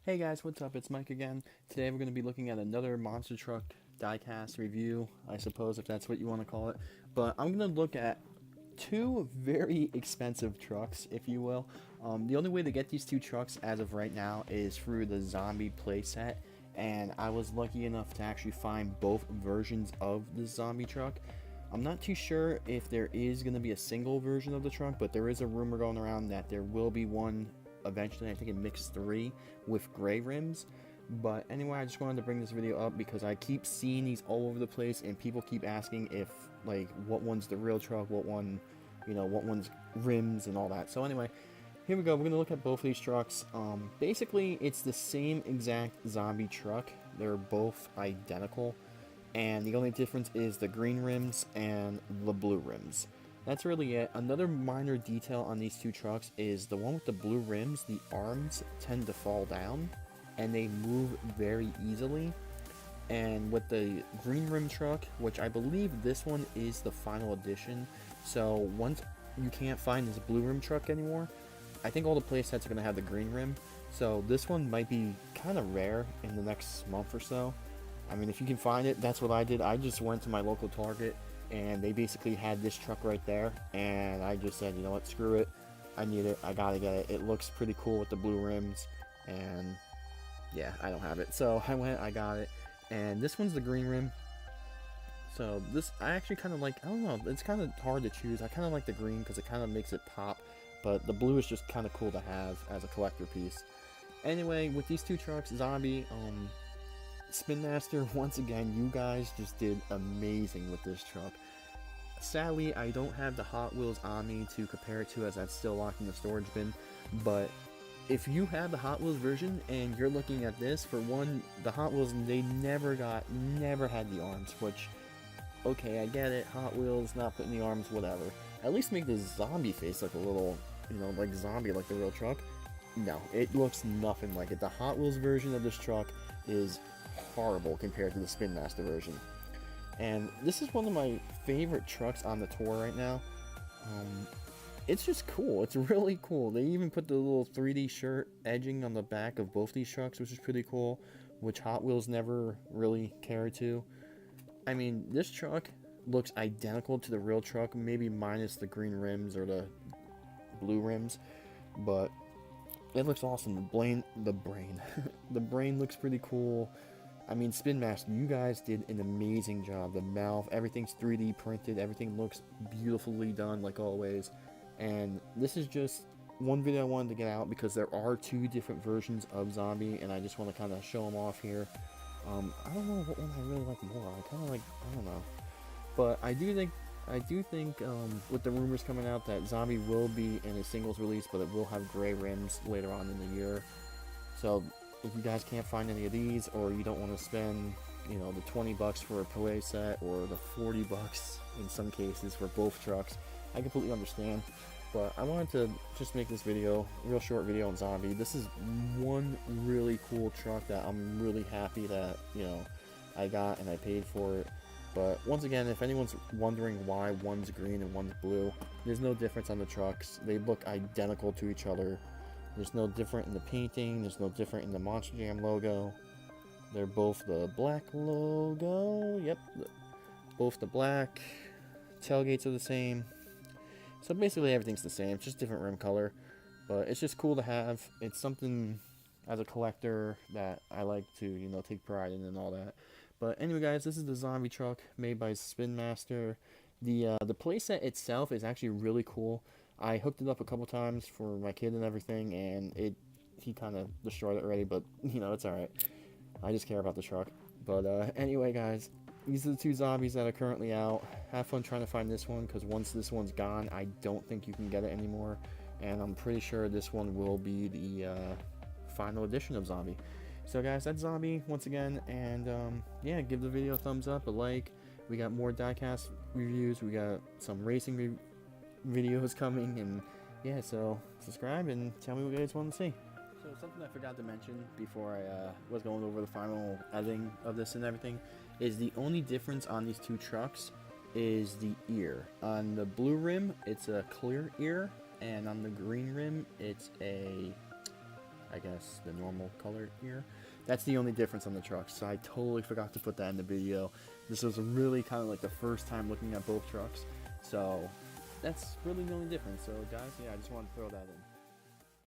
Hey guys, what's up? It's Mike again. Today we're going to be looking at another monster truck diecast review, I suppose, if that's what you want to call it. But I'm going to look at two very expensive trucks, if you will. The only way to get these two trucks as of right now is through the Zombie Playset, and I was lucky enough to actually find both versions of the Zombie truck. I'm not too sure if there is going to be a single version of the truck, but there is a rumor going around that there will be one eventually. I think in Mix 3 with gray rims. But anyway, I just wanted to bring this video up because I keep seeing these all over the place and people keep asking if, like, what one's the real truck, what one, what one's rims and all that. So anyway, here we go. We're going to look at both of these trucks. Basically, it's the same exact zombie truck. They're both identical, and the only difference is the green rims and the blue rims. That's really it. Another minor detail on these two trucks is the one with the blue rims, the arms tend to fall down and they move very easily. And with the green rim truck, which I believe this one is the final edition, so once you can't find this blue rim truck anymore, I think all the playsets are going to have the green rim. So this one might be kind of rare in the next month or so. I mean, if you can find it, that's what I did. I just went to my local Target and they basically had this truck right there, and I just said, you know what, screw it, I need it, I gotta get it. It looks pretty cool with the blue rims, and yeah, I don't have it, so I went, I got it. And this one's the green rim. So this, I actually kind of like, I don't know, it's kind of hard to choose. I kind of like the green because it kind of makes it pop, but the blue is just kind of cool to have as a collector piece. Anyway, with these two trucks, Zombie, Spin Master, once again, you guys just did amazing with this truck. Sadly, I don't have the Hot Wheels on me to compare it to, as that's still locked in the storage bin, but if you have the Hot Wheels version and you're looking at this, for one, the Hot Wheels, they never had the arms, which, okay, I get it, Hot Wheels, not putting the arms, whatever. At least make the zombie face look a little, like zombie, like the real truck. No, it looks nothing like it. The Hot Wheels version of this truck is horrible compared to the Spin Master version. And this is one of my favorite trucks on the tour right now. It's just cool. It's really cool. They even put the little 3D shirt edging on the back of both these trucks, which is pretty cool, which Hot Wheels never really cared to. I mean, this truck looks identical to the real truck, maybe minus the green rims or the blue rims, but it looks awesome. The brain looks pretty cool. I mean, Spin Master, you guys did an amazing job. The mouth, everything's 3D printed, everything looks beautifully done, like always. And this is just one video I wanted to get out because there are two different versions of Zombie, and I just want to kind of show them off here. I don't know what one I really like more. I kind of like, I don't know. But I do think with the rumors coming out that Zombie will be in a singles release, but it will have gray rims later on in the year. So if you guys can't find any of these, or you don't want to spend, the 20 bucks for a play set, or the 40 bucks in some cases for both trucks, I completely understand. But I wanted to just make this video, real short video on Zombie. This is one really cool truck that I'm really happy that, I got and I paid for it. But once again, if anyone's wondering why one's green and one's blue, there's no difference on the trucks. They look identical to each other. There's no different in the painting, there's no different in the Monster Jam logo. They're both the black logo, yep, both the black. Tailgates are the same. So basically everything's the same, it's just different rim color. But it's just cool to have. It's something as a collector that I like to, take pride in and all that. But anyway guys, this is the Zombie truck made by Spin Master. The playset itself is actually really cool. I hooked it up a couple times for my kid and everything, and he kind of destroyed it already, but, it's alright. I just care about the truck. But anyway, guys, these are the two Zombies that are currently out. Have fun trying to find this one, because once this one's gone, I don't think you can get it anymore. And I'm pretty sure this one will be the final edition of Zombie. So guys, that's Zombie once again, and yeah, give the video a thumbs up, a like. We got more diecast reviews, we got some racing videos coming, and yeah, so subscribe and tell me what you guys want to see. So something I forgot to mention before I was going over the final editing of this and everything is the only difference on these two trucks is the ear. On the blue rim, it's a clear ear, and on the green rim, it's a I guess, the normal color here. That's the only difference on the trucks. So I totally forgot to put that in the video. This was really kind of like the first time looking at both trucks. So that's really the only difference. So guys, yeah, I just wanted to throw that in.